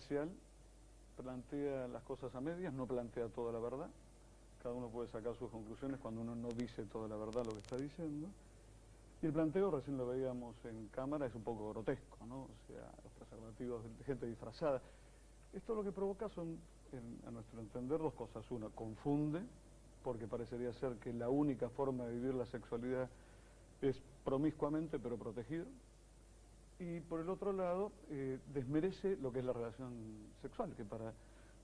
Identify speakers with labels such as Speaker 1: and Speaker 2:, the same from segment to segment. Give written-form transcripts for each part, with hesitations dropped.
Speaker 1: parcial, plantea las cosas a medias, no plantea toda la verdad. Cada uno puede sacar sus conclusiones cuando uno no dice toda la verdad lo que está diciendo. Y el planteo, recién lo veíamos en cámara, es un poco grotesco, ¿no? O sea, los preservativos de gente disfrazada. Esto lo que provoca son, a nuestro entender, dos cosas. Una, confunde, porque parecería ser que la única forma de vivir la sexualidad es promiscuamente, pero protegido. Y por el otro lado, desmerece lo que es la relación sexual, que para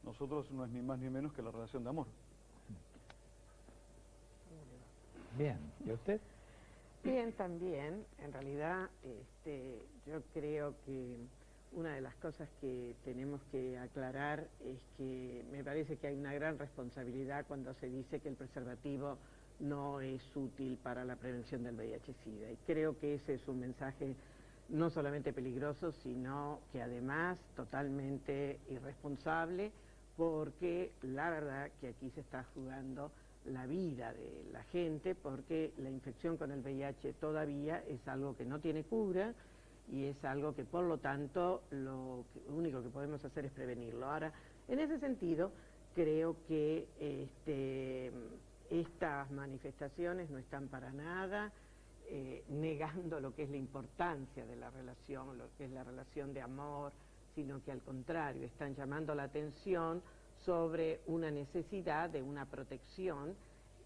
Speaker 1: nosotros no es ni más ni menos que la relación de amor.
Speaker 2: Bien, ¿y usted?
Speaker 3: Bien, también. En realidad, yo creo que una de las cosas que tenemos que aclarar es que me parece que hay una gran responsabilidad cuando se dice que el preservativo no es útil para la prevención del VIH-Sida. Y creo que ese es un mensaje no solamente peligroso, sino que además totalmente irresponsable, porque la verdad que aquí se está jugando la vida de la gente, porque la infección con el VIH todavía es algo que no tiene cura y es algo que por lo tanto lo único que podemos hacer es prevenirlo. Ahora, en ese sentido, creo que estas manifestaciones no están para nada negando lo que es la importancia de la relación, lo que es la relación de amor, sino que al contrario, están llamando la atención sobre una necesidad de una protección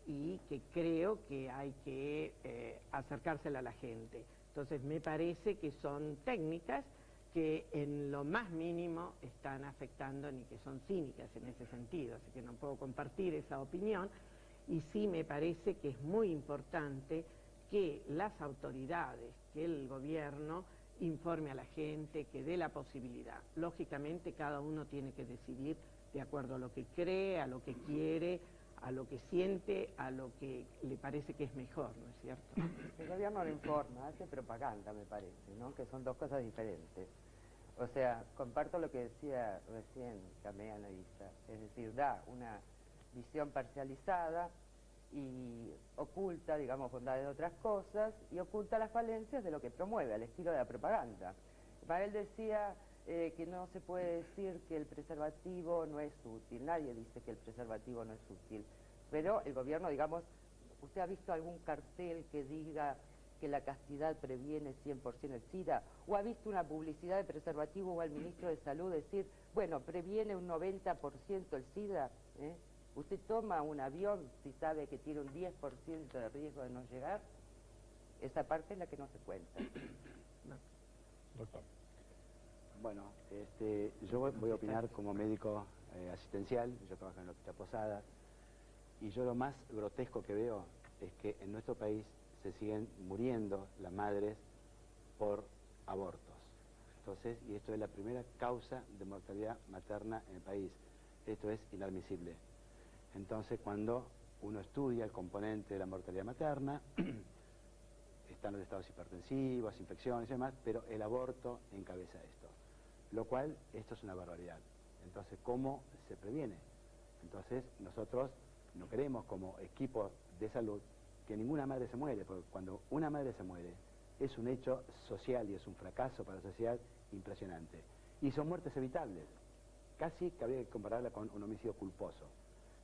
Speaker 3: y que creo que hay que acercársela a la gente. Entonces me parece que son técnicas que en lo más mínimo están afectando, ni que son cínicas en ese sentido, así que no puedo compartir esa opinión, y sí me parece que es muy importante que las autoridades, que el gobierno informe a la gente, que dé la posibilidad. Lógicamente cada uno tiene que decidir de acuerdo a lo que cree, a lo que quiere, a lo que siente, a lo que le parece que es mejor, ¿no es cierto?
Speaker 4: El gobierno lo informa, hace propaganda, me parece, ¿no? Que son dos cosas diferentes. O sea, comparto lo que decía recién Camea Anavisa, es decir, da una visión parcializada y oculta, digamos, bondades de otras cosas y oculta las falencias de lo que promueve, al estilo de la propaganda. Para él decía que no se puede decir que el preservativo no es útil, nadie dice que el preservativo no es útil, pero el gobierno, digamos, ¿usted ha visto algún cartel que diga que la castidad previene 100% el SIDA? ¿O ha visto una publicidad de preservativo o al ministro de Salud decir, bueno, previene un 90% el SIDA? ¿Usted toma un avión si sabe que tiene un 10% de riesgo de no llegar? Esa parte es la que no se cuenta.
Speaker 2: Doctor.
Speaker 5: Bueno, yo voy a opinar como médico asistencial, yo trabajo en el Hospital Posadas, y yo lo más grotesco que veo es que en nuestro país se siguen muriendo las madres por abortos. Entonces, y esto es la primera causa de mortalidad materna en el país. Esto es inadmisible. Entonces, cuando uno estudia el componente de la mortalidad materna, están los estados hipertensivos, infecciones y demás, pero el aborto encabeza esto. Lo cual, esto es una barbaridad. Entonces, ¿cómo se previene? Entonces, nosotros no queremos como equipo de salud que ninguna madre se muere, porque cuando una madre se muere, es un hecho social y es un fracaso para la sociedad impresionante. Y son muertes evitables. Casi que habría que compararla con un homicidio culposo.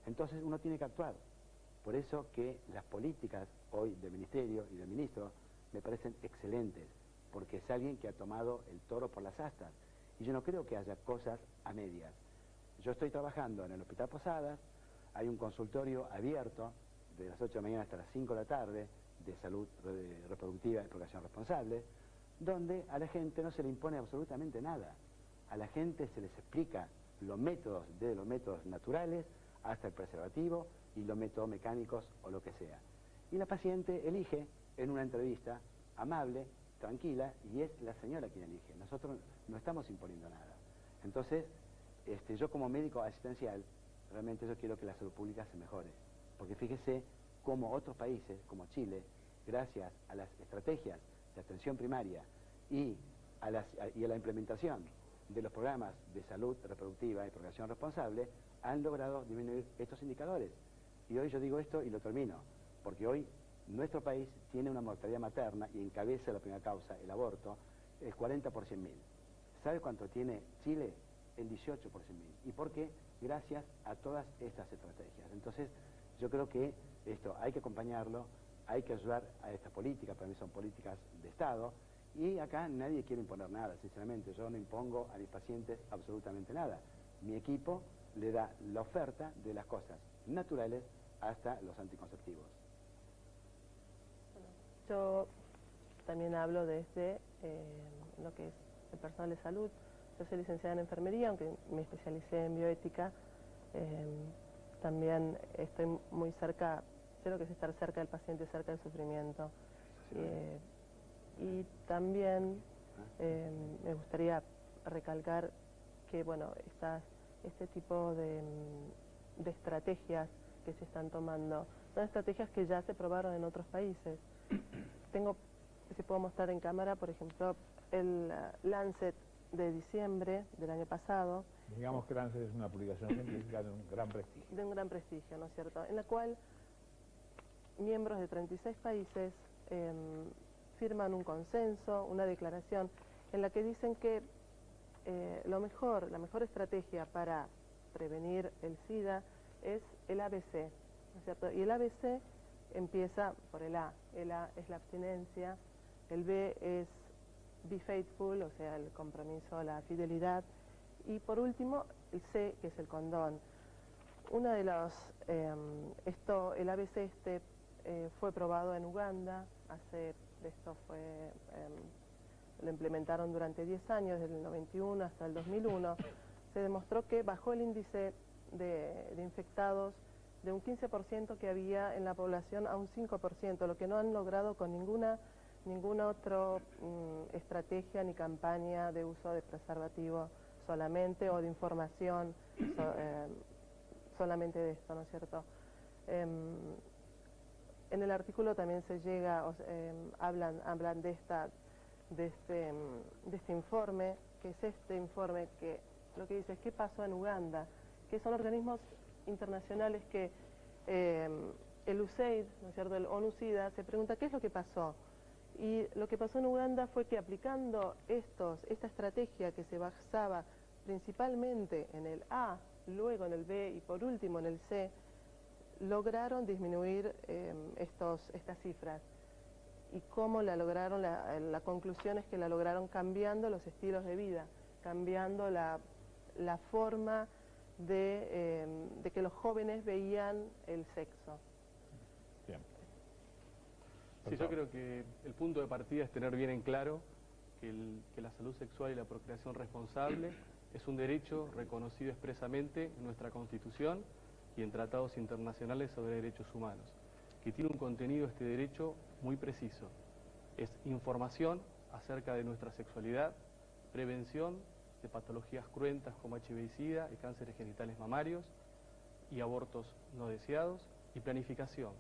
Speaker 5: Entonces uno tiene que actuar. Por eso que las políticas hoy del Ministerio y del Ministro me parecen excelentes, porque es alguien que ha tomado el toro por las astas. Y yo no creo que haya cosas a medias. Yo estoy trabajando en el Hospital Posadas, hay un consultorio abierto de las 8 de la mañana hasta las 5 de la tarde de salud reproductiva y procreación responsable, donde a la gente no se le impone absolutamente nada. A la gente se les explica los métodos, desde los métodos naturales hasta el preservativo y los métodos mecánicos o lo que sea. Y la paciente elige en una entrevista amable, tranquila, y es la señora quien elige. Nosotros no estamos imponiendo nada. Entonces, yo como médico asistencial, realmente yo quiero que la salud pública se mejore. Porque fíjese cómo otros países, como Chile, gracias a las estrategias de atención primaria y a la implementación de los programas de salud reproductiva y procreación responsable, han logrado disminuir estos indicadores. Y hoy yo digo esto y lo termino, porque hoy nuestro país tiene una mortalidad materna y encabeza la primera causa, el aborto, el 40 por 100.000. ¿Sabe cuánto tiene Chile? el 18 por 100.000. ¿Y por qué? Gracias a todas estas estrategias. Entonces, yo creo que esto hay que acompañarlo, hay que ayudar a estas políticas, para mí son políticas de Estado, y acá nadie quiere imponer nada, sinceramente. Yo no impongo a mis pacientes absolutamente nada. Mi equipo le da la oferta de las cosas naturales hasta los anticonceptivos.
Speaker 6: Bueno, yo también hablo desde lo que es el personal de salud. Yo soy licenciada en enfermería, aunque me especialicé en bioética. También estoy muy cerca, sé lo que es estar cerca del paciente, cerca del sufrimiento. Y también me gustaría recalcar que, bueno, este tipo de estrategias que se están tomando son estrategias que ya se probaron en otros países. Si puedo mostrar en cámara, por ejemplo, el Lancet de diciembre del año pasado.
Speaker 2: Digamos que Lancet es una publicación científica de un gran prestigio.
Speaker 6: De un gran prestigio, ¿no es cierto? En la cual miembros de 36 países firman un consenso, una declaración, en la que dicen que la mejor estrategia para prevenir el SIDA es el ABC, ¿no es cierto? Y el ABC empieza por el A. El A es la abstinencia, el B es be faithful, o sea, el compromiso, la fidelidad, y por último el C, que es el condón. Una de los, el ABC fue probado en Uganda, lo implementaron durante 10 años, desde el 91 hasta el 2001, se demostró que bajó el índice de infectados de un 15% que había en la población a un 5%, lo que no han logrado con ninguna otra estrategia ni campaña de uso de preservativo solamente, o de información solamente de esto, ¿no es cierto? En el artículo también se llega, hablan de este informe, que es este informe que lo que dice es qué pasó en Uganda, que son organismos internacionales que el USAID, ¿no es cierto?, el ONU-SIDA, se pregunta qué es lo que pasó. Y lo que pasó en Uganda fue que aplicando esta estrategia que se basaba principalmente en el A, luego en el B y por último en el C, lograron disminuir estas cifras. ¿Y cómo la lograron? La conclusión es que la lograron cambiando los estilos de vida, cambiando la forma de que los jóvenes veían el sexo.
Speaker 2: Bien.
Speaker 7: Sí, yo creo que el punto de partida es tener bien en claro que la salud sexual y la procreación responsable es un derecho reconocido expresamente en nuestra Constitución y en tratados internacionales sobre derechos humanos, que tiene un contenido, este derecho, muy preciso. Es información acerca de nuestra sexualidad, prevención de patologías cruentas como HIV y SIDA y cánceres genitales mamarios y abortos no deseados, y planificación.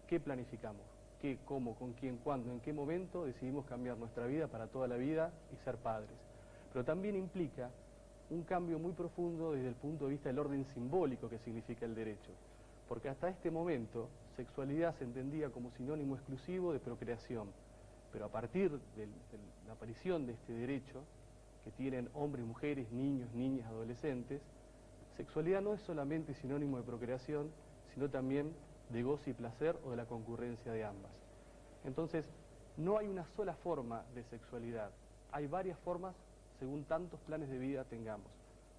Speaker 7: ¿Qué planificamos? ¿Qué, cómo, con quién, cuándo, en qué momento decidimos cambiar nuestra vida para toda la vida y ser padres? Pero también implica un cambio muy profundo desde el punto de vista del orden simbólico que significa el derecho. Porque hasta este momento, sexualidad se entendía como sinónimo exclusivo de procreación. Pero a partir de la aparición de este derecho, que tienen hombres, mujeres, niños, niñas, adolescentes, sexualidad no es solamente sinónimo de procreación, sino también de goce y placer o de la concurrencia de ambas. Entonces, no hay una sola forma de sexualidad, hay varias formas según tantos planes de vida tengamos.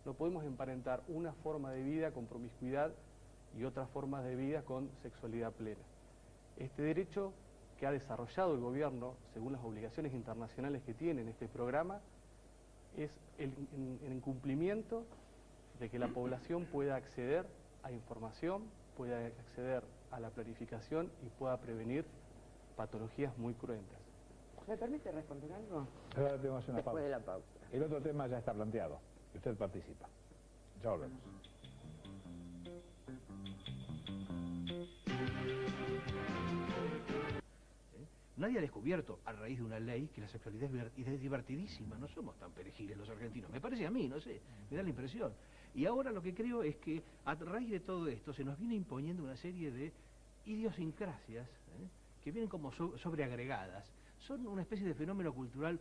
Speaker 7: No podemos emparentar una forma de vida con promiscuidad y otras formas de vida con sexualidad plena. Este derecho que ha desarrollado el gobierno, según las obligaciones internacionales que tiene en este programa, es en cumplimiento de que la población pueda acceder a información, pueda acceder a la planificación y pueda prevenir patologías muy cruentas.
Speaker 4: ¿Me permite responder algo?
Speaker 2: Ahora tenemos una
Speaker 4: Después
Speaker 2: pausa.
Speaker 4: de la pausa.
Speaker 2: El otro tema ya está planteado y usted participa. Ya volvemos.
Speaker 8: Nadie ha descubierto, a raíz de una ley, que la sexualidad es divertidísima. No somos tan perejiles los argentinos. Me parece a mí, no sé, me da la impresión. Y ahora lo que creo es que a raíz de todo esto se nos viene imponiendo una serie de idiosincrasias que vienen como sobreagregadas. Son una especie de fenómeno cultural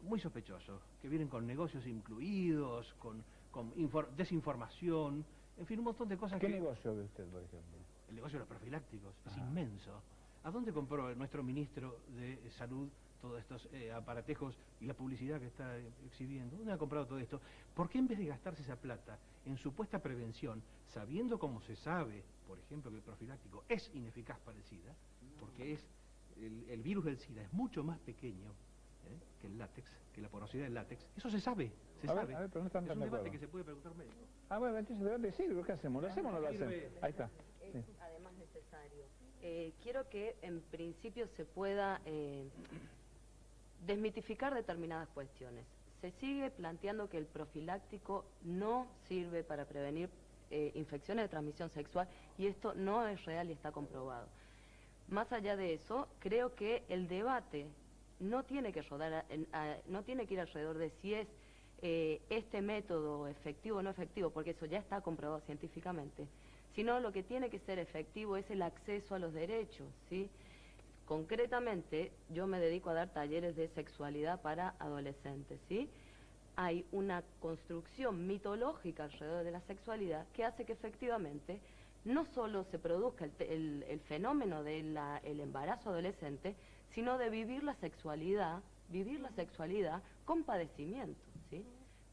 Speaker 8: muy sospechoso, que vienen con negocios incluidos, con con desinformación, en fin, un montón de cosas
Speaker 2: ¿Qué
Speaker 8: que...
Speaker 2: negocio ve usted, por ejemplo?
Speaker 8: El negocio de los profilácticos es
Speaker 2: Ajá.
Speaker 8: inmenso. ¿A dónde compró nuestro ministro de Salud todos estos aparatejos y la publicidad que está exhibiendo? ¿Dónde ha comprado todo esto? ¿Por qué en vez de gastarse esa plata en supuesta prevención, sabiendo como se sabe, por ejemplo, que el profiláctico es ineficaz para el SIDA, porque es el virus del SIDA es mucho más pequeño que el látex, que la porosidad del látex? Eso se sabe, se sabe.
Speaker 2: A ver, pero no están
Speaker 8: es
Speaker 2: tan
Speaker 8: un
Speaker 2: de
Speaker 8: debate
Speaker 2: acuerdo.
Speaker 8: que se puede preguntar a un médico.
Speaker 2: Ah, bueno, entonces el debate sirve. ¿Qué hacemos? ¿Lo hacemos o no lo hacemos? Ahí está. Sí.
Speaker 9: Es además necesario. Quiero que en principio se pueda desmitificar determinadas cuestiones. Se sigue planteando que el profiláctico no sirve para prevenir infecciones de transmisión sexual y esto no es real y está comprobado. Más allá de eso, creo que el debate no tiene que ir alrededor de si es este método efectivo o no efectivo, porque eso ya está comprobado científicamente, sino lo que tiene que ser efectivo es el acceso a los derechos, ¿sí? Concretamente, yo me dedico a dar talleres de sexualidad para adolescentes, ¿sí? Hay una construcción mitológica alrededor de la sexualidad que hace que efectivamente no solo se produzca el fenómeno del embarazo adolescente, sino de vivir la sexualidad con padecimiento, ¿sí?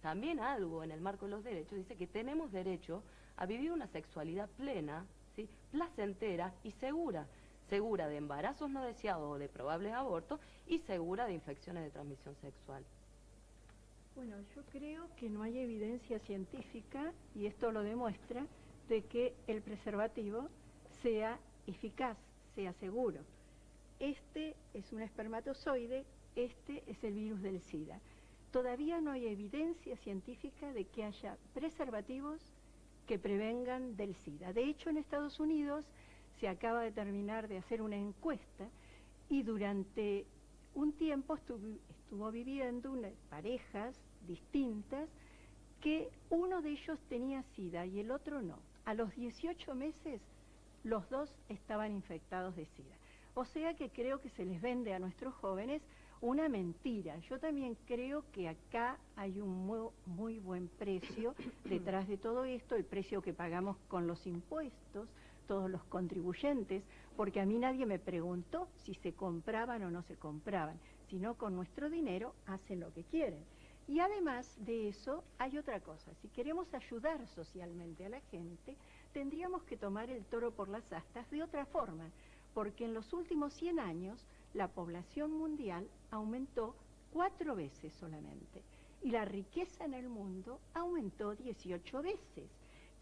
Speaker 9: También algo en el marco de los derechos dice que tenemos derecho a vivir una sexualidad plena, ¿sí? Placentera y segura de embarazos no deseados o de probables abortos y segura de infecciones de transmisión sexual.
Speaker 10: Bueno, yo creo que no hay evidencia científica, y esto lo demuestra, de que el preservativo sea eficaz, sea seguro. Este es un espermatozoide, este es el virus del SIDA. Todavía no hay evidencia científica de que haya preservativos que prevengan del SIDA. De hecho, en Estados Unidos se acaba de terminar de hacer una encuesta y durante un tiempo estuvo viviendo parejas distintas que uno de ellos tenía SIDA y el otro no. A los 18 meses los dos estaban infectados de SIDA. O sea que creo que se les vende a nuestros jóvenes una mentira. Yo también creo que acá hay un muy buen precio detrás de todo esto, el precio que pagamos con los impuestos, todos los contribuyentes, porque a mí nadie me preguntó si se compraban o no se compraban, sino con nuestro dinero hacen lo que quieren. Y además de eso hay otra cosa, si queremos ayudar socialmente a la gente, tendríamos que tomar el toro por las astas de otra forma, porque en los últimos 100 años la población mundial aumentó 4 veces solamente y la riqueza en el mundo aumentó 18 veces.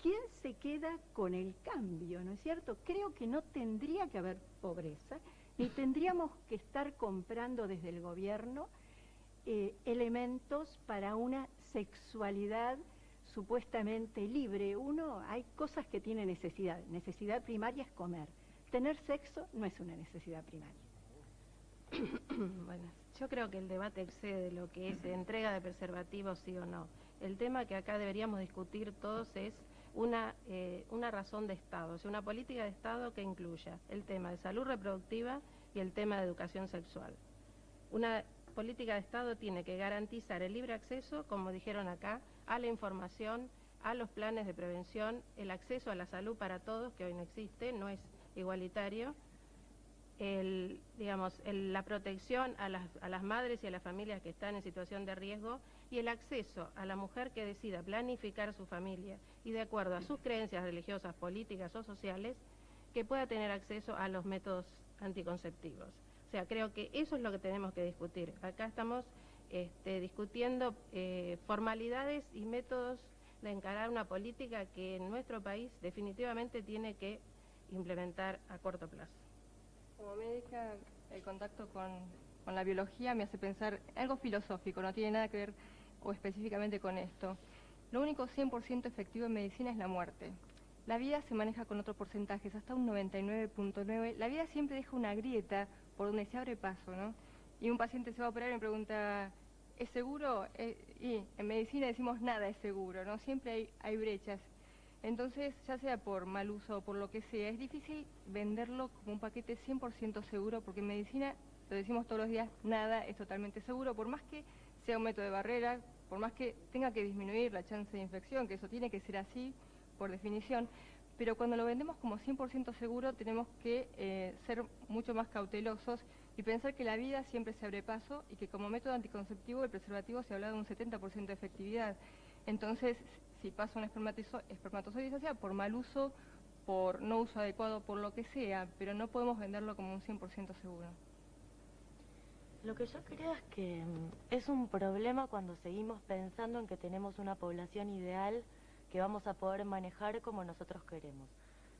Speaker 10: ¿Quién se queda con el cambio, no es cierto? Creo que no tendría que haber pobreza, ni tendríamos que estar comprando desde el gobierno elementos para una sexualidad supuestamente libre. Hay cosas que tienen necesidad primaria es comer. Tener sexo no es una necesidad primaria.
Speaker 6: Bueno, yo creo que el debate excede lo que es entrega de preservativos, sí o no. El tema que acá deberíamos discutir todos es una razón de Estado, o sea, una política de Estado que incluya el tema de salud reproductiva y el tema de educación sexual. Una política de Estado tiene que garantizar el libre acceso, como dijeron acá, a la información, a los planes de prevención, el acceso a la salud para todos, que hoy no existe, no es igualitario, la protección a las madres y a las familias que están en situación de riesgo y el acceso a la mujer que decida planificar su familia y de acuerdo a sus creencias religiosas, políticas o sociales, que pueda tener acceso a los métodos anticonceptivos. O sea, creo que eso es lo que tenemos que discutir. Acá estamos discutiendo formalidades y métodos de encarar una política que en nuestro país definitivamente tiene que implementar a corto plazo.
Speaker 11: Como médica, el contacto con la biología me hace pensar algo filosófico, no tiene nada que ver o específicamente con esto. Lo único 100% efectivo en medicina es la muerte. La vida se maneja con otros porcentajes, hasta un 99.9. La vida siempre deja una grieta por donde se abre paso, ¿no? Y un paciente se va a operar y me pregunta, ¿es seguro? Y en medicina decimos nada es seguro, ¿no? Siempre hay brechas. Entonces, ya sea por mal uso o por lo que sea, es difícil venderlo como un paquete 100% seguro, porque en medicina, lo decimos todos los días, nada es totalmente seguro, por más que sea un método de barrera, por más que tenga que disminuir la chance de infección, que eso tiene que ser así por definición, pero cuando lo vendemos como 100% seguro tenemos que ser mucho más cautelosos y pensar que la vida siempre se abre paso y que como método anticonceptivo el preservativo se habla de un 70% de efectividad. Entonces, si pasa una espermatozoidización por mal uso, por no uso adecuado, por lo que sea, pero no podemos venderlo como un 100% seguro.
Speaker 12: Lo que yo creo es que es un problema cuando seguimos pensando en que tenemos una población ideal que vamos a poder manejar como nosotros queremos.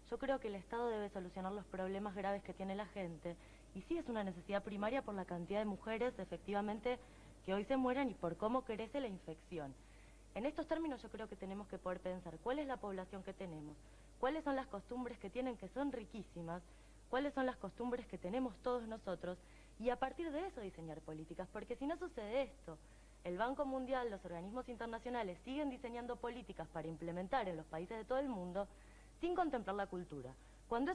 Speaker 12: Yo creo que el Estado debe solucionar los problemas graves que tiene la gente, y sí es una necesidad primaria por la cantidad de mujeres, efectivamente, que hoy se mueren y por cómo crece la infección. En estos términos yo creo que tenemos que poder pensar cuál es la población que tenemos, cuáles son las costumbres que tienen, que son riquísimas, cuáles son las costumbres que tenemos todos nosotros, y a partir de eso diseñar políticas, porque si no sucede esto, el Banco Mundial, los organismos internacionales siguen diseñando políticas para implementar en los países de todo el mundo sin contemplar la cultura. Cuando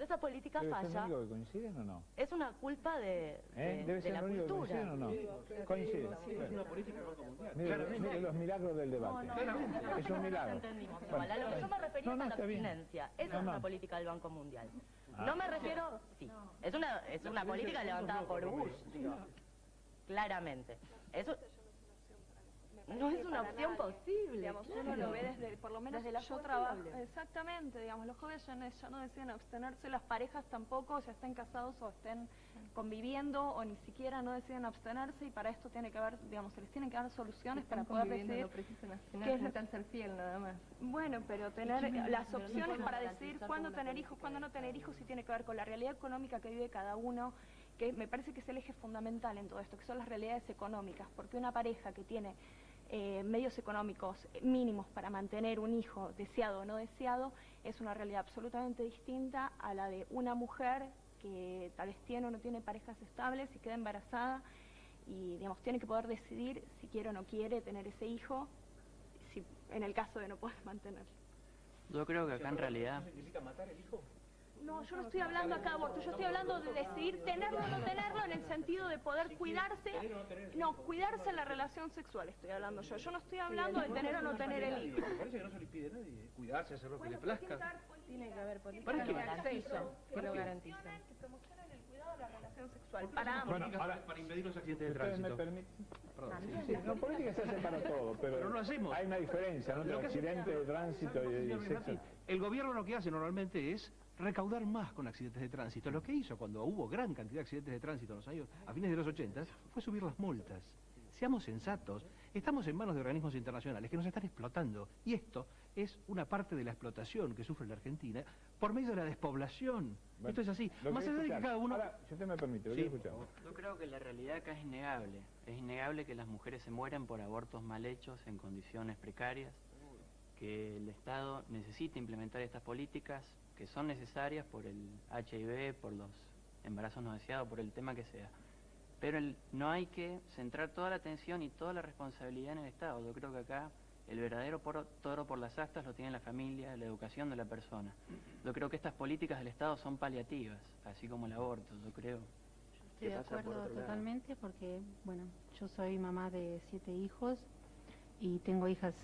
Speaker 12: esa política falla,
Speaker 2: ¿Es lo único que coinciden o no?
Speaker 12: es una culpa de la cultura.
Speaker 2: ¿O no? Coinciden.
Speaker 8: Es una política del Banco Mundial.
Speaker 2: Mire los milagros del debate. Es un milagro.
Speaker 12: Bueno, a lo que yo me refería es a la abstinencia. Esa es una política del Banco Mundial. No me refiero... Sí, es una política levantada por Bush, digo, claramente. Eso no es una opción posible.
Speaker 13: Digamos, uno lo ve desde, por lo menos desde yo trabajo. Exactamente, digamos, los jóvenes ya no deciden abstenerse, las parejas tampoco, ya estén casados o estén conviviendo o ni siquiera no deciden abstenerse, y para esto tiene que haber, digamos, se les tienen que dar soluciones para poder decidir.
Speaker 11: No precisan abstenerse, necesitan ser fiel nada más.
Speaker 13: Bueno, pero tener las opciones para decidir cuándo tener hijos, cuándo no tener hijos, sí tiene que ver con la realidad económica que vive cada uno, que me parece que es el eje fundamental en todo esto, que son las realidades económicas, porque una pareja que tiene medios económicos mínimos para mantener un hijo deseado o no deseado es una realidad absolutamente distinta a la de una mujer que tal vez tiene o no tiene parejas estables y queda embarazada y, digamos, tiene que poder decidir si quiere o no quiere tener ese hijo, si, en el caso de no poder mantenerlo.
Speaker 14: Yo creo que acá en realidad...
Speaker 8: ¿Eso significa matar el hijo?
Speaker 13: No, yo no estoy hablando acá de aborto, yo estoy hablando de decidir tenerlo o no tenerlo en el sentido de poder cuidarse, no, cuidarse en la relación sexual estoy hablando yo. Yo no estoy hablando de tener o no tener el hijo.
Speaker 8: Me parece que no se le impide a nadie cuidarse, hacer lo que le plazca.
Speaker 13: Tiene que haber políticas de acceso que lo garanticen. Que promocionen el cuidado de la relación sexual para ambos.
Speaker 8: Bueno, para impedir los accidentes de tránsito.
Speaker 2: ¿Me permiten? Sí, no, política se hace para todo, pero
Speaker 8: no lo hacemos.
Speaker 2: Hay una diferencia, ¿no? Entre accidentes de tránsito y sexo.
Speaker 8: El gobierno lo que hace normalmente es recaudar más con accidentes de tránsito. Lo que hizo cuando hubo gran cantidad de accidentes de tránsito en los años, a fines de los 80, fue subir las multas. Seamos sensatos, estamos en manos de organismos internacionales que nos están explotando, y esto es una parte de la explotación que sufre la Argentina por medio de la despoblación.
Speaker 2: Bueno,
Speaker 8: esto es así. Más allá de que cada uno...
Speaker 2: Ahora, si usted me permite, lo quiero escuchar.
Speaker 14: Yo creo que la realidad acá es innegable. Es innegable que las mujeres se mueren por abortos mal hechos en condiciones precarias, que el Estado necesita implementar estas políticas que son necesarias por el HIV, por los embarazos no deseados, por el tema que sea. Pero no hay que centrar toda la atención y toda la responsabilidad en el Estado. Yo creo que acá el verdadero toro por las astas lo tiene la familia, la educación de la persona. Yo creo que estas políticas del Estado son paliativas, así como el aborto, yo creo.
Speaker 15: Estoy de acuerdo totalmente porque, bueno, yo soy mamá de 7 hijos y tengo hijas,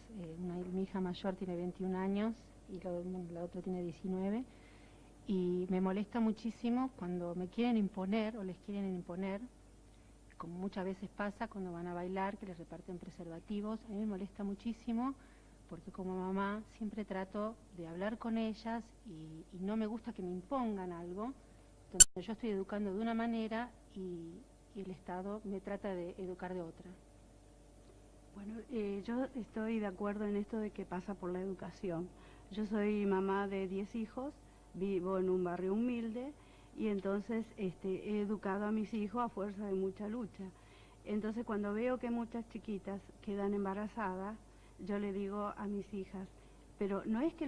Speaker 15: mi hija mayor tiene 21 años y la otra tiene 19, y me molesta muchísimo cuando me quieren imponer o les quieren imponer, como muchas veces pasa cuando van a bailar, que les reparten preservativos. A mí me molesta muchísimo porque como mamá siempre trato de hablar con ellas y no me gusta que me impongan algo. Entonces yo estoy educando de una manera y el Estado me trata de educar de otra.
Speaker 16: Bueno, yo estoy de acuerdo en esto de que pasa por la educación. Yo soy mamá de 10 hijos, vivo en un barrio humilde y entonces he educado a mis hijos a fuerza de mucha lucha. Entonces cuando veo que muchas chiquitas quedan embarazadas, yo le digo a mis hijas, pero no es que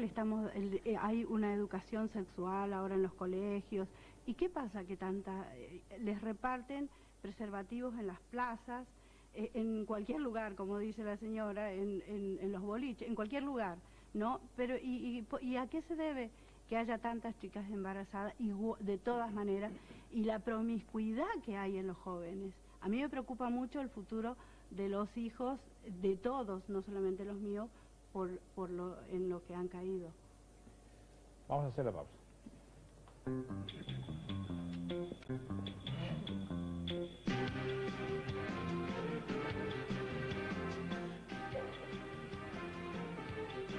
Speaker 16: hay una educación sexual ahora en los colegios, ¿y qué pasa que les reparten preservativos en las plazas, en cualquier lugar, como dice la señora, en los boliches, en cualquier lugar, ¿no? Pero ¿y a qué se debe que haya tantas chicas embarazadas de todas maneras y la promiscuidad que hay en los jóvenes? A mí me preocupa mucho el futuro de los hijos, de todos, no solamente los míos, en lo que han caído.
Speaker 2: Vamos a hacer la pausa.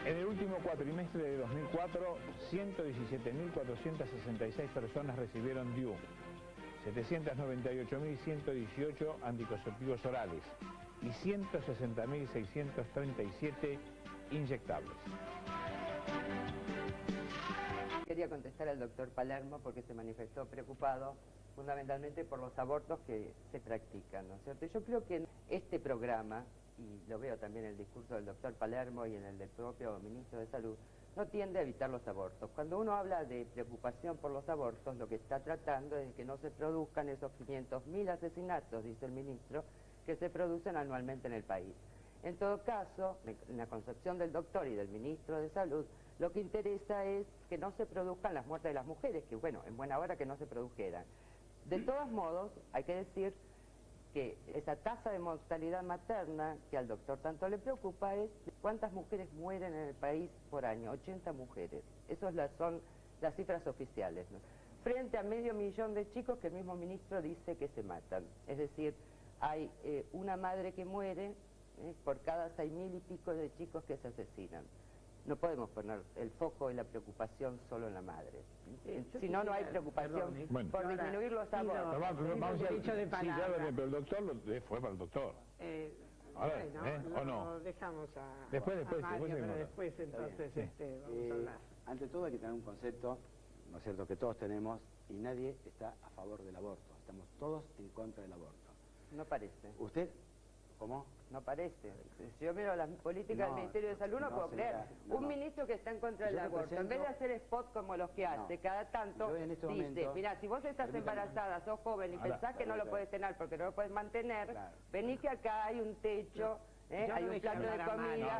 Speaker 2: En el último cuatrimestre de 2004, 117.466 personas recibieron DIU, 798.118 anticonceptivos orales y 160.637 inyectables.
Speaker 4: Quería contestar al doctor Palermo porque se manifestó preocupado fundamentalmente por los abortos que se practican, ¿no es cierto? Yo creo que en este programa, y lo veo también en el discurso del doctor Palermo y en el del propio ministro de Salud, no tiende a evitar los abortos. Cuando uno habla de preocupación por los abortos, lo que está tratando es de que no se produzcan esos 500.000 asesinatos, dice el ministro, que se producen anualmente en el país. En todo caso, en la concepción del doctor y del ministro de Salud, lo que interesa es que no se produzcan las muertes de las mujeres, que bueno, en buena hora que no se produjeran. De todos modos, hay que decir que esa tasa de mortalidad materna que al doctor tanto le preocupa es cuántas mujeres mueren en el país por año, 80 mujeres. Esas son las cifras oficiales, ¿no? Frente a 500.000 de chicos que el mismo ministro dice que se matan. Es decir, hay una madre que muere por cada 6.000 y pico de chicos que se asesinan. No podemos poner el foco y la preocupación solo en la madre. Si no, no hay preocupación por disminuir los abortos.
Speaker 2: Pero el doctor fue para el doctor. Ahora, ¿o no?
Speaker 3: Dejamos
Speaker 2: Después,
Speaker 3: pero después entonces vamos a hablar.
Speaker 5: Ante todo hay que tener un concepto, ¿no es cierto?, que todos tenemos, y nadie está a favor del aborto. Estamos todos en contra del aborto.
Speaker 4: No parece.
Speaker 5: ¿Usted? ¿Cómo?
Speaker 4: No parece. Si yo miro las políticas del Ministerio de Salud, no puedo creer. Un ministro que está en contra del aborto, en vez de hacer spot como los que hace, cada tanto dice, mira, si vos estás embarazada, sos joven y pensás que no lo puedes tener porque no lo puedes mantener, vení que acá hay un techo, hay un plato de comida.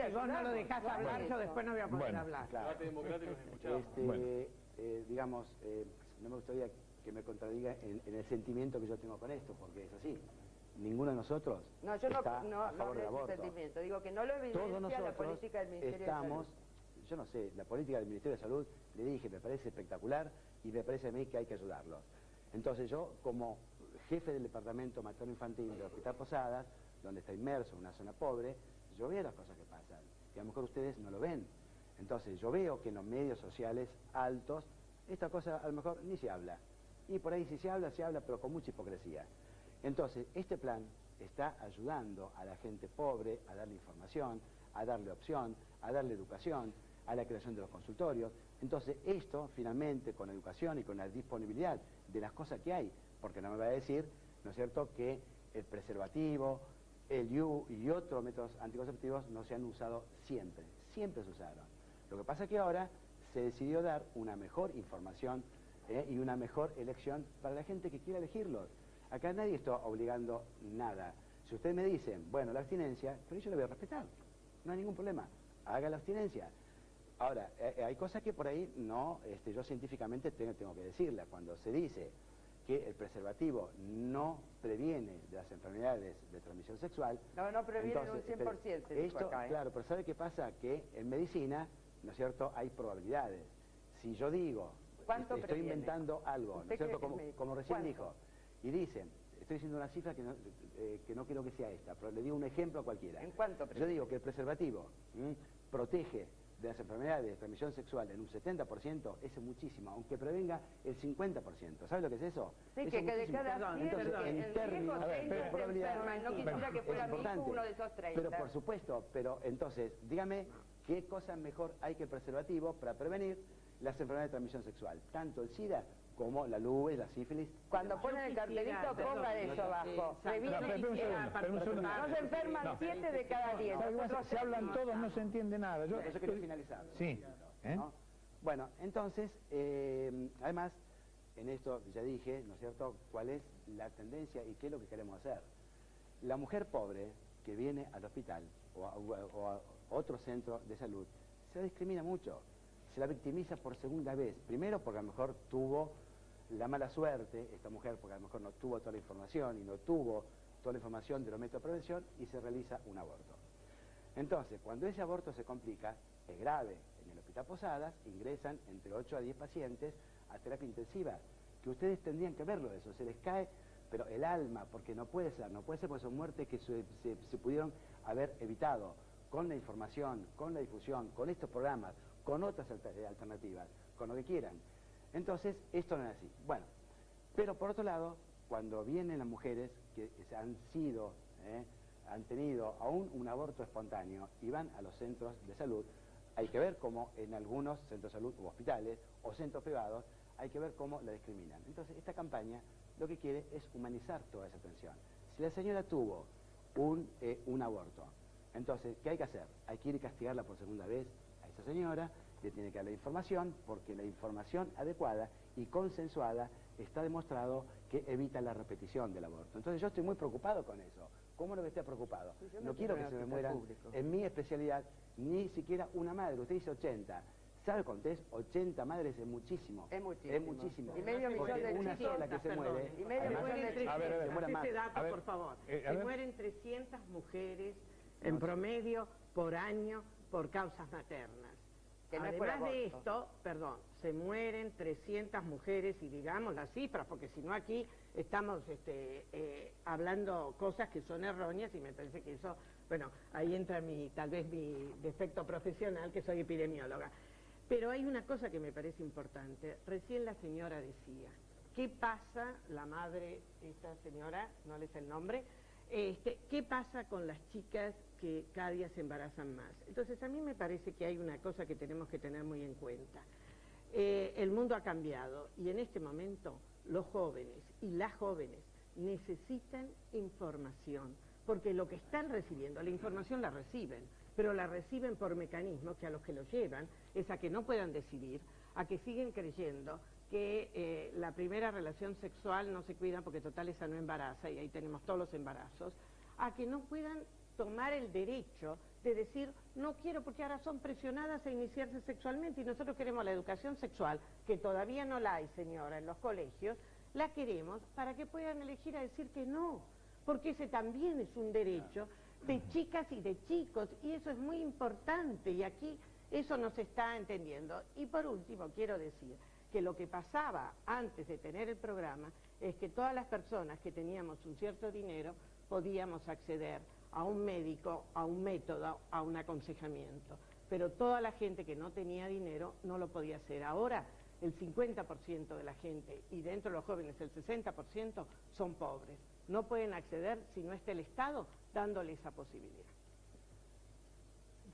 Speaker 3: Si vos no lo dejás hablar, yo después no voy a poder hablar.
Speaker 5: Digamos, no me gustaría que me contradiga en el sentimiento que yo tengo con esto, porque es así. Ninguno de nosotros está a favor del aborto.
Speaker 4: Sentimiento. Digo que no lo evidencia la política del Ministerio de Salud.
Speaker 5: Yo no sé, la política del Ministerio de Salud, le dije, me parece espectacular y me parece a mí que hay que ayudarlos. Entonces yo, como jefe del departamento materno-infantil del Hospital Posadas, donde está inmerso en una zona pobre, yo veo las cosas que pasan, y a lo mejor ustedes no lo ven. Entonces yo veo que en los medios sociales altos, esta cosa a lo mejor ni se habla. Y por ahí si se habla, pero con mucha hipocresía. Entonces, este plan está ayudando a la gente pobre a darle información, a darle opción, a darle educación, a la creación de los consultorios. Entonces, esto, finalmente, con educación y con la disponibilidad de las cosas que hay, porque no me va a decir, ¿no es cierto?, que el preservativo, el IU y otros métodos anticonceptivos no se han usado siempre. Siempre se usaron. Lo que pasa es que ahora se decidió dar una mejor información y una mejor elección para la gente que quiera elegirlos. Acá nadie está obligando nada. Si ustedes me dicen, bueno, la abstinencia, pero yo la voy a respetar. No hay ningún problema. Haga la abstinencia. Ahora, hay cosas que por ahí no, yo científicamente tengo que decirla. Cuando se dice que el preservativo no previene de las enfermedades de transmisión sexual...
Speaker 4: No previene en un 100%,
Speaker 5: esto, claro, pero ¿sabe qué pasa? Que en medicina, ¿no es cierto?, hay probabilidades. Si yo digo, estoy inventando algo, ¿no es cierto?, como recién dijo, y dicen, estoy diciendo una cifra que no quiero que sea esta, pero le digo un ejemplo a cualquiera.
Speaker 4: ¿En cuánto
Speaker 5: previene? Yo digo que el preservativo protege de las enfermedades de transmisión sexual en un 70%, eso es muchísimo, aunque prevenga el 50%. ¿Sabes lo que es eso?
Speaker 4: Sí, que de cada 100, en términos de probabilidad, no quisiera que fuera mi hijo uno de esos 30.
Speaker 5: Pero por supuesto, pero entonces, dígame, ¿qué cosa mejor hay que el preservativo para prevenir las enfermedades de transmisión sexual? Tanto el SIDA como la luz, la sífilis.
Speaker 4: Cuando ponen el cartelito, pongan eso abajo. No se enferman 7 de cada 10.
Speaker 2: Se hablan todos, no se entiende nada.
Speaker 5: Yo quiero finalizar.
Speaker 2: Sí.
Speaker 5: ¿No? Bueno, entonces, además, en esto ya dije, ¿no es cierto?, cuál es la tendencia y qué es lo que queremos hacer. La mujer pobre que viene al hospital o a otro centro de salud se la discrimina mucho. Se la victimiza por segunda vez. Primero porque a lo mejor tuvo la mala suerte, esta mujer, porque a lo mejor no tuvo toda la información y no tuvo toda la información de los métodos de prevención y se realiza un aborto. Entonces, cuando ese aborto se complica, es grave, en el Hospital Posadas ingresan entre 8 a 10 pacientes a terapia intensiva, que ustedes tendrían que verlo eso, se les cae, pero el alma, porque no puede ser porque son muertes que se pudieron haber evitado con la información, con la difusión, con estos programas, con otras alternativas, con lo que quieran. Entonces, esto no es así. Bueno, pero por otro lado, cuando vienen las mujeres que han tenido aún un aborto espontáneo y van a los centros de salud, hay que ver cómo en algunos centros de salud u hospitales o centros privados, hay que ver cómo la discriminan. Entonces, esta campaña lo que quiere es humanizar toda esa atención. Si la señora tuvo un aborto, entonces, ¿qué hay que hacer? Hay que ir y castigarla por segunda vez a esa señora, le tiene que dar la información, porque la información adecuada y consensuada está demostrado que evita la repetición del aborto. Entonces yo estoy muy preocupado con eso. ¿Cómo no que esté preocupado? No quiero que se me mueran en mi especialidad ni siquiera una madre. Usted dice 80. ¿Sabe cuánto es? 80 madres es muchísimo. Es muchísimo. Es muchísimo.
Speaker 3: Y medio millón de
Speaker 5: una sola que se muere.
Speaker 3: Y medio millón de 300.
Speaker 5: Se mueren más.
Speaker 3: Ese dato, por favor. Se mueren 300 mujeres en promedio por año por causas maternas. Además de esto, se mueren 300 mujeres, y digamos las cifras, porque si no aquí estamos hablando cosas que son erróneas, y me parece que eso, bueno, ahí entra tal vez mi defecto profesional, que soy epidemióloga. Pero hay una cosa que me parece importante. Recién la señora decía, ¿qué pasa, la madre, esta señora, no le sé el nombre, qué pasa con las chicas que cada día se embarazan más? Entonces a mí me parece que hay una cosa que tenemos que tener muy en cuenta. El mundo ha cambiado y en este momento los jóvenes y las jóvenes necesitan información, porque lo que están recibiendo, la información la reciben, pero la reciben por mecanismos que a los que los llevan es a que no puedan decidir, a que siguen creyendo que la primera relación sexual no se cuida porque total esa no embaraza, y ahí tenemos todos los embarazos, a que no puedan tomar el derecho de decir, no quiero, porque ahora son presionadas a iniciarse sexualmente, y nosotros queremos la educación sexual, que todavía no la hay, señora, en los colegios, la queremos para que puedan elegir a decir que no, porque ese también es un derecho de chicas y de chicos, y eso es muy importante, y aquí eso no se está entendiendo. Y por último, quiero decir que lo que pasaba antes de tener el programa es que todas las personas que teníamos un cierto dinero podíamos acceder a un médico, a un método, a un aconsejamiento. Pero toda la gente que no tenía dinero no lo podía hacer. Ahora el 50% de la gente, y dentro de los jóvenes el 60%, son pobres. No pueden acceder si no está el Estado dándole esa posibilidad.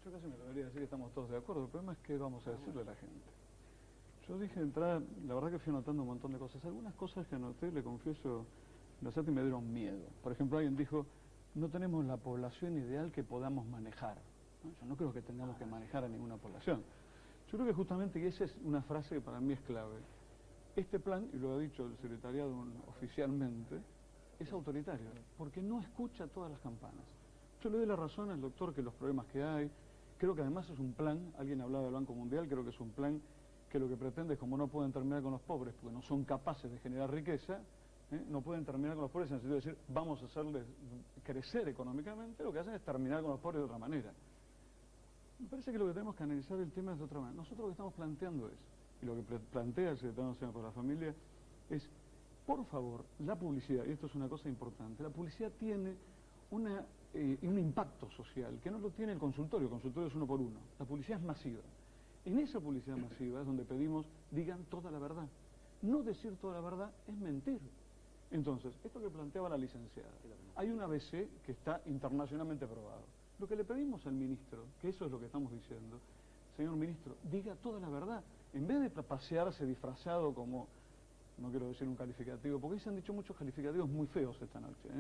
Speaker 1: Yo casi me debería decir que estamos todos de acuerdo. El problema es que vamos a decirle a la gente. Yo dije de entrada, la verdad que fui anotando un montón de cosas. Algunas cosas que anoté, le confieso, me dieron miedo. Por ejemplo, alguien dijo, no tenemos la población ideal que podamos manejar. ¿No? Yo no creo que tengamos que manejar a ninguna población. Yo creo que justamente, y esa es una frase que para mí es clave, este plan, y lo ha dicho el secretariado oficialmente, es autoritario, porque no escucha todas las campanas. Yo le doy la razón al doctor que los problemas que hay, creo que además es un plan, alguien hablaba del Banco Mundial, creo que es un plan que lo que pretende es, como no pueden terminar con los pobres, porque no son capaces de generar riqueza, no pueden terminar con los pobres en el sentido de decir, vamos a hacerles crecer económicamente, lo que hacen es terminar con los pobres de otra manera. Me parece que lo que tenemos que analizar el tema es de otra manera. Nosotros lo que estamos planteando es, y lo que plantea el Secretario Nacional por la Familia, es, por favor, la publicidad, y esto es una cosa importante, la publicidad tiene un impacto social, que no lo tiene el consultorio es uno por uno, la publicidad es masiva. En esa publicidad masiva es donde pedimos, digan toda la verdad. No decir toda la verdad es mentir. Entonces, esto que planteaba la licenciada, hay un ABC que está internacionalmente probado. Lo que le pedimos al ministro, que eso es lo que estamos diciendo, señor ministro, diga toda la verdad. En vez de pasearse disfrazado como, no quiero decir un calificativo, porque ahí se han dicho muchos calificativos muy feos esta noche,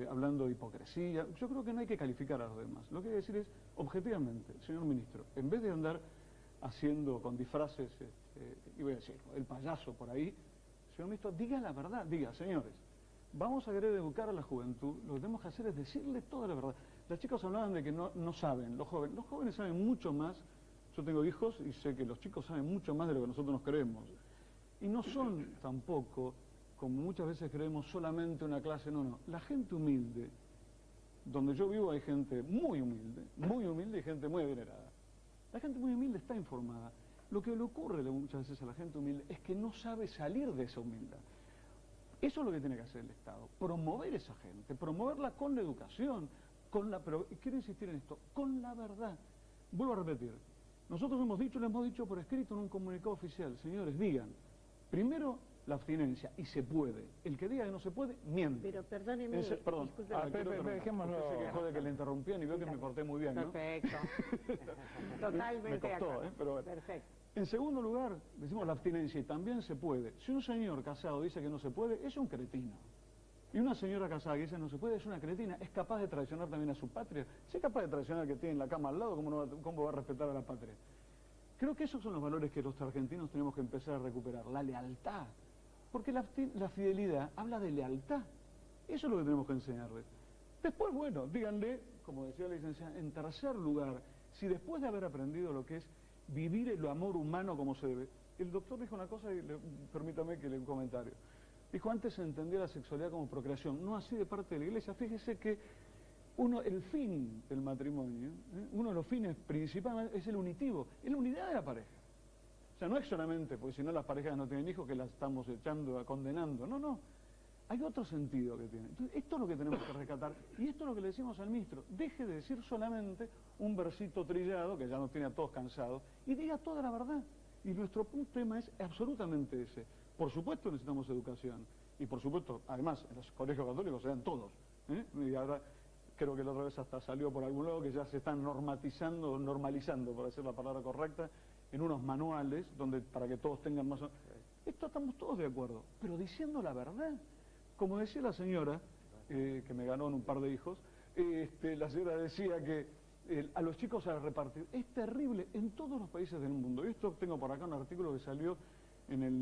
Speaker 1: hablando de hipocresía. Yo creo que no hay que calificar a los demás. Lo que hay que decir es, objetivamente, señor ministro, en vez de andar haciendo con disfraces, y voy a decir, el payaso por ahí, señor ministro, diga la verdad, diga, señores, vamos a querer educar a la juventud, lo que tenemos que hacer es decirle toda la verdad. Las chicas hablaban de que no saben, los jóvenes saben mucho más. Yo tengo hijos y sé que los chicos saben mucho más de lo que nosotros nos creemos. Y no son tampoco como muchas veces creemos, solamente una clase, no. La gente humilde, donde yo vivo hay gente muy humilde y gente muy adinerada. La gente muy humilde está informada. Lo que le ocurre muchas veces a la gente humilde es que no sabe salir de esa humildad. Eso es lo que tiene que hacer el Estado, promover esa gente, promoverla con la educación, pero quiero insistir en esto, con la verdad. Vuelvo a repetir, nosotros hemos dicho, lo hemos dicho por escrito en un comunicado oficial, señores, digan, primero la abstinencia, y se puede. El que diga que no se puede, miente.
Speaker 3: Pero perdóneme,
Speaker 1: perdón,
Speaker 2: dejémoslo.
Speaker 1: Usted se quejó de que le interrumpían y veo que me porté muy bien, ¿no?
Speaker 3: Perfecto. Totalmente
Speaker 1: me costó, pero bueno.
Speaker 3: Perfecto.
Speaker 1: En segundo lugar, decimos la abstinencia y también se puede. Si un señor casado dice que no se puede, es un cretino. Y una señora casada que dice no se puede, es una cretina. Es capaz de traicionar también a su patria. Si es capaz de traicionar al que tiene en la cama al lado, ¿cómo va a respetar a la patria? Creo que esos son los valores que los argentinos tenemos que empezar a recuperar. La lealtad. Porque la fidelidad habla de lealtad. Eso es lo que tenemos que enseñarles. Después, bueno, díganle, como decía la licenciada, en tercer lugar, si después de haber aprendido lo que es vivir el amor humano como se debe, el doctor dijo una cosa, y permítame que le dé un comentario. Dijo, antes se entendía la sexualidad como procreación, no así de parte de la Iglesia. Fíjese que el fin del matrimonio, uno de los fines principales es el unitivo, es la unidad de la pareja. O sea, no es solamente, porque si no las parejas no tienen hijos que las estamos echando, condenando, no. Hay otro sentido que tiene. Entonces, esto es lo que tenemos que rescatar, y esto es lo que le decimos al ministro, deje de decir solamente un versito trillado, que ya nos tiene a todos cansados, y diga toda la verdad. Y nuestro tema es absolutamente ese. Por supuesto necesitamos educación, y por supuesto, además, en los colegios católicos se dan todos, y ahora creo que la otra vez hasta salió por algún lado que ya se están normalizando, por decir la palabra correcta, en unos manuales donde para que todos tengan más... Esto estamos todos de acuerdo, pero diciendo la verdad. Como decía la señora, que me ganó en un par de hijos, la señora decía que a los chicos a repartir. Es terrible en todos los países del mundo. Y esto tengo por acá un artículo que salió en el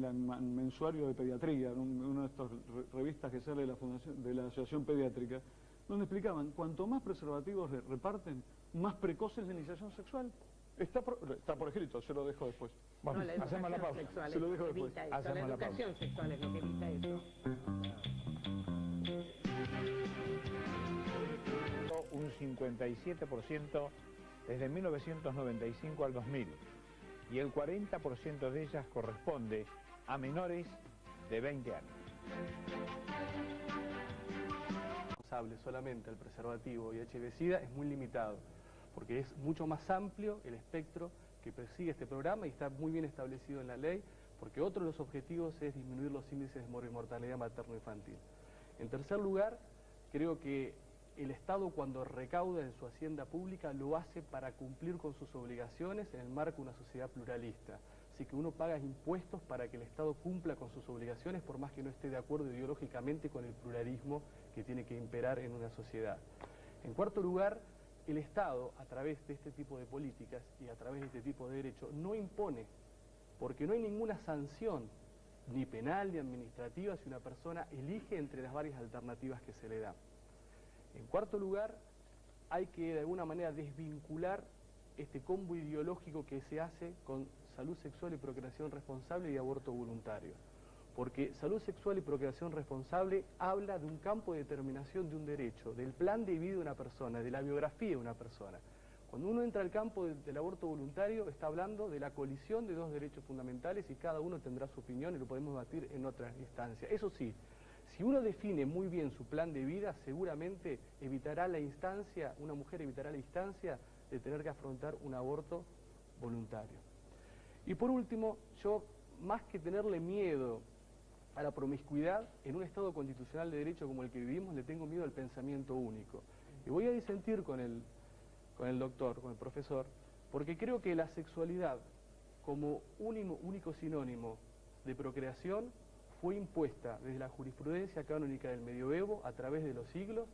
Speaker 1: mensuario de pediatría, en una de estas revistas que sale de la Asociación Pediátrica, donde explicaban, cuanto más preservativos reparten, más precoce es la iniciación sexual. Está por escrito, se lo dejo después.
Speaker 3: Bueno, no, hacemos la pausa.
Speaker 1: Se lo dejo después.
Speaker 3: La educación sexual es lo que evita eso.
Speaker 2: Un 57% desde 1995 al 2000, y el 40% de ellas corresponde a menores de 20 años.
Speaker 7: Solamente el preservativo y HIV-Sida es muy limitado, porque es mucho más amplio el espectro que persigue este programa y está muy bien establecido en la ley, porque otro de los objetivos es disminuir los índices de mortalidad materno-infantil. En tercer lugar, creo que el Estado, cuando recauda en su hacienda pública, lo hace para cumplir con sus obligaciones en el marco de una sociedad pluralista. Así que uno paga impuestos para que el Estado cumpla con sus obligaciones, por más que no esté de acuerdo ideológicamente con el pluralismo que tiene que imperar en una sociedad. En cuarto lugar, el Estado, a través de este tipo de políticas y a través de este tipo de derechos, no impone, porque no hay ninguna sanción, ni penal ni administrativa, si una persona elige entre las varias alternativas que se le dan. En cuarto lugar, hay que de alguna manera desvincular este combo ideológico que se hace con salud sexual y procreación responsable y aborto voluntario. Porque salud sexual y procreación responsable habla de un campo de determinación de un derecho, del plan de vida de una persona, de la biografía de una persona. Cuando uno entra al campo del aborto voluntario, está hablando de la colisión de dos derechos fundamentales y cada uno tendrá su opinión y lo podemos debatir en otra instancia. Eso sí, si uno define muy bien su plan de vida, seguramente evitará la instancia, una mujer evitará la instancia de tener que afrontar un aborto voluntario. Y por último, yo, más que tenerle miedo a la promiscuidad, en un Estado constitucional de derecho como el que vivimos, le tengo miedo al pensamiento único. Y voy a disentir con el doctor, con el profesor, porque creo que la sexualidad, como único sinónimo de procreación, fue impuesta desde la jurisprudencia canónica del medioevo, a través de los siglos,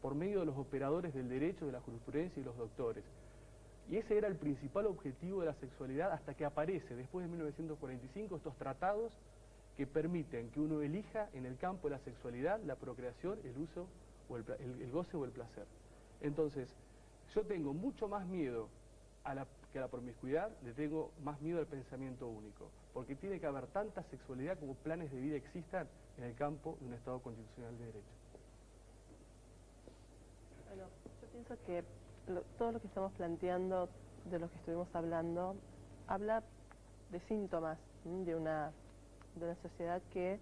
Speaker 7: por medio de los operadores del derecho, de la jurisprudencia y los doctores. Y ese era el principal objetivo de la sexualidad hasta que aparece, después de 1945, estos tratados que permiten que uno elija en el campo de la sexualidad la procreación, el uso, o el goce o el placer. Entonces, yo tengo mucho más miedo que a la promiscuidad, le tengo más miedo al pensamiento único. porque tiene que haber tanta sexualidad como planes de vida existan en el campo de un Estado constitucional de derecho.
Speaker 6: Bueno, yo pienso que todo lo que estamos planteando, de lo que estuvimos hablando, habla de síntomas de una sociedad que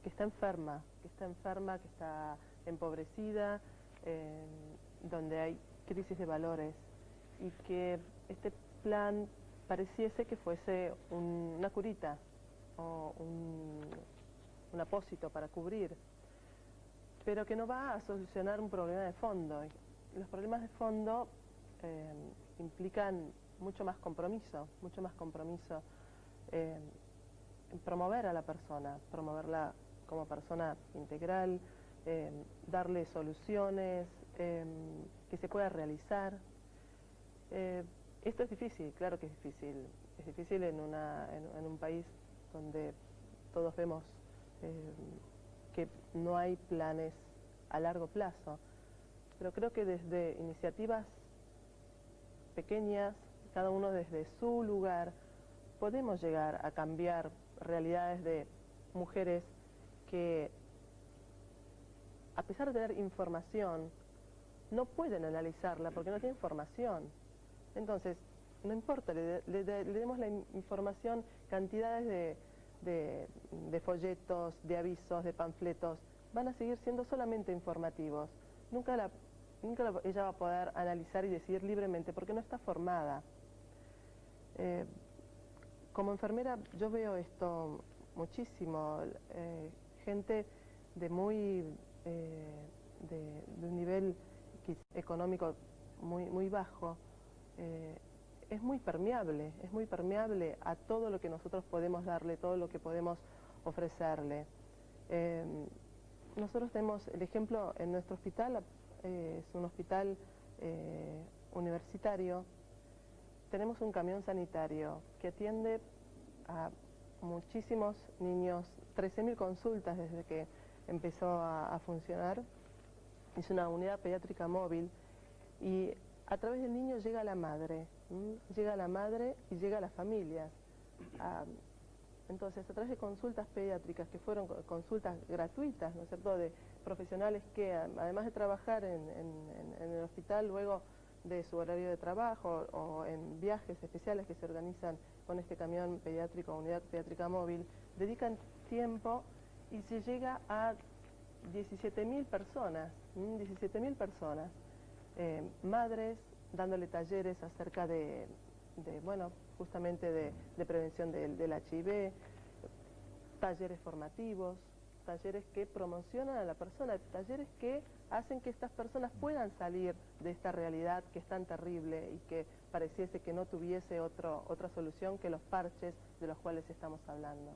Speaker 6: está enferma, que está empobrecida, donde hay crisis de valores, y que este plan pareciese que fuese una curita o un apósito para cubrir, pero que no va a solucionar un problema de fondo. Los problemas de fondo implican mucho más compromiso en promover a la persona, promoverla como persona integral, darle soluciones, que se pueda realizar. Esto es difícil, claro que es difícil en un país donde todos vemos que no hay planes a largo plazo, pero creo que desde iniciativas pequeñas, cada uno desde su lugar, podemos llegar a cambiar realidades de mujeres que, a pesar de tener información, no pueden analizarla porque no tienen formación. Entonces, no importa, le demos la información, cantidades de folletos, de avisos, de panfletos, van a seguir siendo solamente informativos. Nunca ella va a poder analizar y decidir libremente porque no está formada. Como enfermera yo veo esto muchísimo, gente de un nivel económico muy bajo, es muy permeable a todo lo que nosotros podemos darle, todo lo que podemos ofrecerle. Nosotros tenemos el ejemplo en nuestro hospital, es un hospital universitario. Tenemos un camión sanitario que atiende a muchísimos niños, 13.000 consultas desde que empezó a funcionar. Es una unidad pediátrica móvil y a través del niño llega la madre y llega a las familias. Entonces, a través de consultas pediátricas, que fueron consultas gratuitas, ¿no es cierto?, de profesionales que, además de trabajar en el hospital, luego de su horario de trabajo o en viajes especiales que se organizan con este camión pediátrico, unidad pediátrica móvil, dedican tiempo y se llega a 17.000 personas, madres dándole talleres acerca justamente de prevención del HIV, talleres formativos, talleres que promocionan a la persona, talleres que hacen que estas personas puedan salir de esta realidad que es tan terrible y que pareciese que no tuviese otra solución que los parches de los cuales estamos hablando.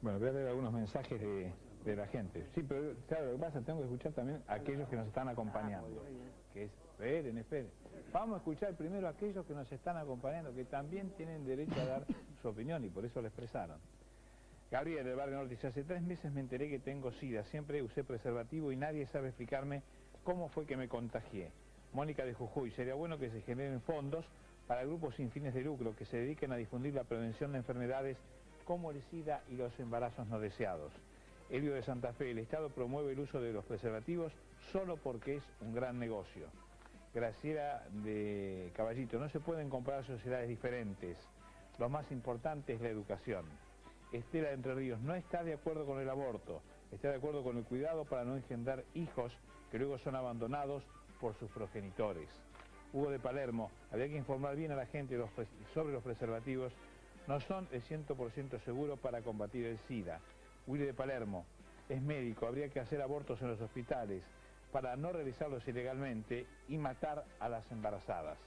Speaker 2: Bueno, voy a leer algunos mensajes de la gente. Sí, pero claro, lo que pasa, tengo que escuchar también a aquellos que nos están acompañando. Esperen. Vamos a escuchar primero a aquellos que nos están acompañando, que también tienen derecho a dar su opinión y por eso la expresaron. Gabriel, del Barrio Norte, dice: hace 3 meses me enteré que tengo SIDA, siempre usé preservativo y nadie sabe explicarme cómo fue que me contagié. Mónica de Jujuy: sería bueno que se generen fondos para grupos sin fines de lucro que se dediquen a difundir la prevención de enfermedades como el SIDA y los embarazos no deseados. Elio de Santa Fe: el Estado promueve el uso de los preservativos solo porque es un gran negocio. Graciela de Caballito: no se pueden comparar sociedades diferentes, lo más importante es la educación. Estela de Entre Ríos: no está de acuerdo con el aborto, está de acuerdo con el cuidado para no engendrar hijos que luego son abandonados por sus progenitores. Hugo de Palermo: habría que informar bien a la gente sobre los preservativos, no son el 100% seguro para combatir el SIDA. Willy de Palermo: es médico, habría que hacer abortos en los hospitales para no realizarlos ilegalmente y matar a las embarazadas.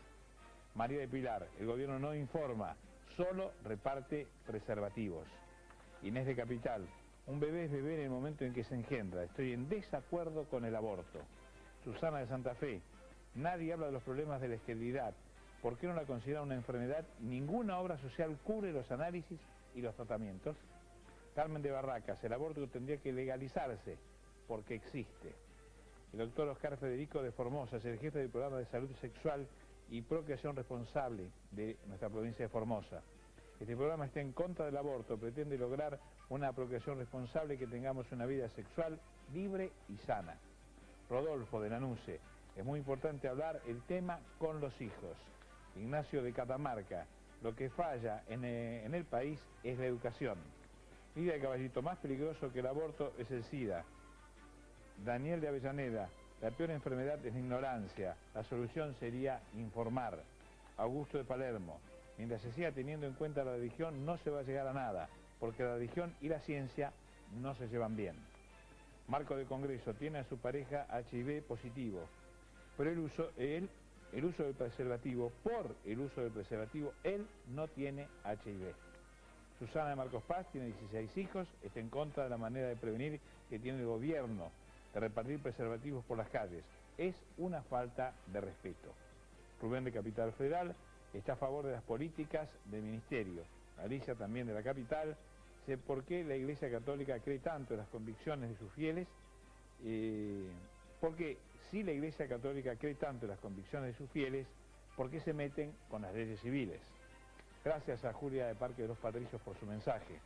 Speaker 2: María de Pilar: el gobierno no informa, solo reparte preservativos. Inés de Capital: un bebé es bebé en el momento en que se engendra, estoy en desacuerdo con el aborto. Susana de Santa Fe: nadie habla de los problemas de la esterilidad, ¿por qué no la consideran una enfermedad? Ninguna obra social cubre los análisis y los tratamientos. Carmen de Barracas: el aborto tendría que legalizarse porque existe. El doctor Oscar Federico de Formosa es el jefe del programa de salud sexual y procreación responsable de nuestra provincia de Formosa. Este programa está en contra del aborto, pretende lograr una procreación responsable y que tengamos una vida sexual libre y sana. Rodolfo de Lanús, es muy importante hablar el tema con los hijos. Ignacio de Catamarca, lo que falla en el país es la educación. Lidia de Caballito, más peligroso que el aborto es el SIDA. Daniel de Avellaneda, la peor enfermedad es la ignorancia, la solución sería informar. Augusto de Palermo, mientras se siga teniendo en cuenta la religión no se va a llegar a nada, porque la religión y la ciencia no se llevan bien. Marco de Congreso, tiene a su pareja HIV positivo, pero el uso del preservativo, él no tiene HIV. Susana de Marcos Paz tiene 16 hijos, está en contra de la manera de prevenir que tiene el gobierno de repartir preservativos por las calles. Es una falta de respeto. Rubén de Capital Federal está a favor de las políticas del ministerio. Alicia también de la Capital, sé por qué la Iglesia Católica cree tanto en las convicciones de sus fieles, porque si la Iglesia Católica cree tanto en las convicciones de sus fieles, ¿por qué se meten con las leyes civiles? Gracias a Julia de Parque de los Patricios por su mensaje.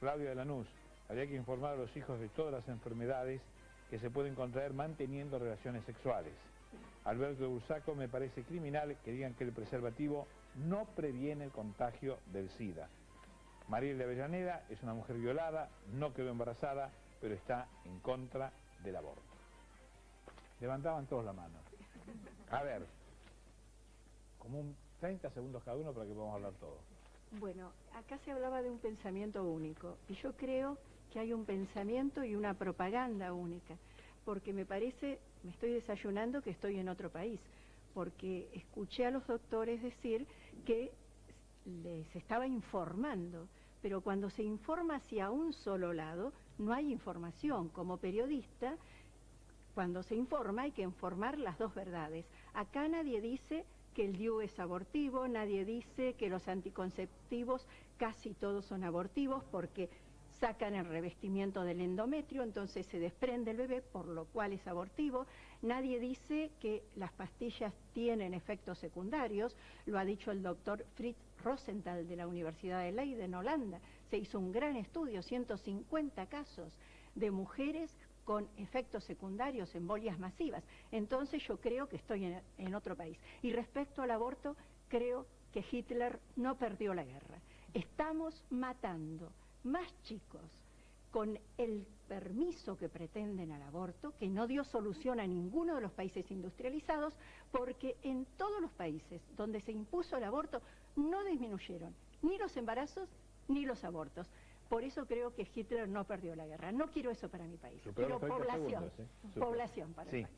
Speaker 2: Claudia de Lanús, habría que informar a los hijos de todas las enfermedades que se pueden contraer manteniendo relaciones sexuales. Alberto de Bursaco, me parece criminal que digan que el preservativo no previene el contagio del SIDA. Mariel de Avellaneda es una mujer violada, no quedó embarazada, pero está en contra del aborto. Levantaban todos la mano. A ver, como 30 segundos cada uno para que podamos hablar todos.
Speaker 10: Bueno, acá se hablaba de un pensamiento único, y yo creo que hay un pensamiento y una propaganda única, porque me parece, me estoy desayunando que estoy en otro país, porque escuché a los doctores decir que les estaba informando, pero cuando se informa hacia un solo lado, no hay información. Como periodista, cuando se informa hay que informar las dos verdades. Acá nadie dice que el DIU es abortivo, nadie dice que los anticonceptivos casi todos son abortivos porque sacan el revestimiento del endometrio, entonces se desprende el bebé, por lo cual es abortivo. Nadie dice que las pastillas tienen efectos secundarios, lo ha dicho el doctor Fritz Rosenthal de la Universidad de Leiden en Holanda. Se hizo un gran estudio, 150 casos de mujeres con efectos secundarios, embolias masivas. Entonces yo creo que estoy en otro país. Y respecto al aborto, creo que Hitler no perdió la guerra. Estamos matando más chicos con el permiso que pretenden al aborto, que no dio solución a ninguno de los países industrializados, porque en todos los países donde se impuso el aborto no disminuyeron ni los embarazos ni los abortos. Por eso creo que Hitler no perdió la guerra. No quiero eso para mi país. Quiero población. Población para el país.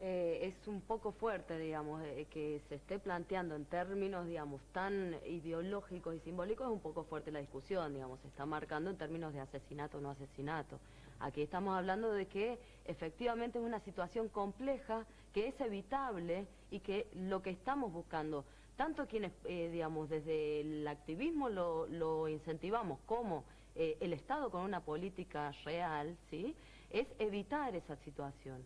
Speaker 9: Es un poco fuerte, digamos, que se esté planteando en términos, digamos, tan ideológicos y simbólicos, es un poco fuerte la discusión, digamos, se está marcando en términos de asesinato o no asesinato. Aquí estamos hablando de que efectivamente es una situación compleja, que es evitable y que lo que estamos buscando, tanto quienes, digamos, desde el activismo lo incentivamos, como el Estado con una política real, ¿sí?, es evitar esa situación,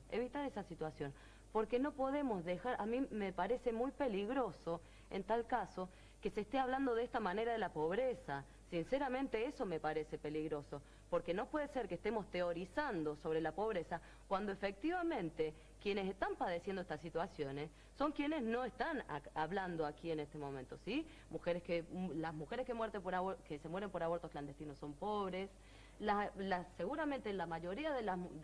Speaker 9: porque no podemos dejar, a mí me parece muy peligroso, en tal caso, que se esté hablando de esta manera de la pobreza. Sinceramente eso me parece peligroso, porque no puede ser que estemos teorizando sobre la pobreza cuando efectivamente quienes están padeciendo estas situaciones son quienes no están hablando aquí en este momento, ¿sí? Las mujeres que se mueren por abortos clandestinos son pobres, seguramente la mayoría de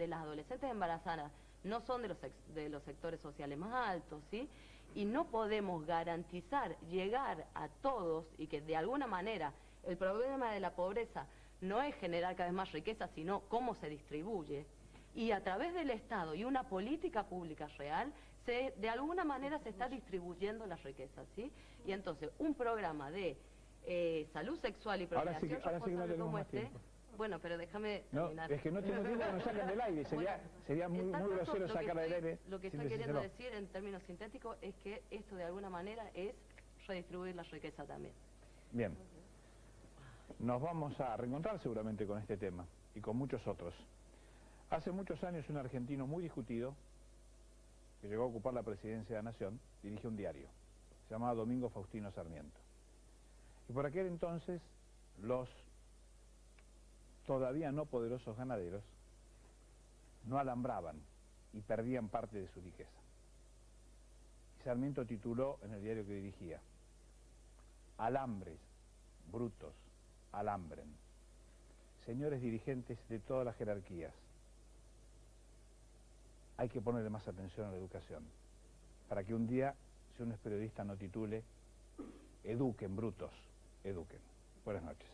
Speaker 9: las adolescentes embarazadas no son de los sectores sociales más altos, ¿sí? Y no podemos garantizar llegar a todos y que de alguna manera el problema de la pobreza no es generar cada vez más riqueza, sino cómo se distribuye. Y a través del Estado y una política pública real, de alguna manera se está distribuyendo la riqueza, ¿sí? Y entonces, un programa de salud sexual y procreación responsable como este... Bueno, pero déjame terminar.
Speaker 2: Es que no tengo tiempo que nos saquen del aire, sería muy grosero sacar del aire.
Speaker 9: Lo que estoy queriendo decir en términos sintéticos es que esto de alguna manera es redistribuir la riqueza también.
Speaker 2: Bien. Nos vamos a reencontrar seguramente con este tema y con muchos otros. Hace muchos años un argentino muy discutido, que llegó a ocupar la presidencia de la Nación, dirige un diario. Se llamaba Domingo Faustino Sarmiento. Y por aquel entonces los todavía no poderosos ganaderos no alambraban y perdían parte de su riqueza. Y Sarmiento tituló en el diario que dirigía: "Alambres, brutos, alambren". Señores dirigentes de todas las jerarquías, hay que ponerle más atención a la educación, para que un día, si uno es periodista, no titule "Eduquen, brutos, eduquen". Buenas noches.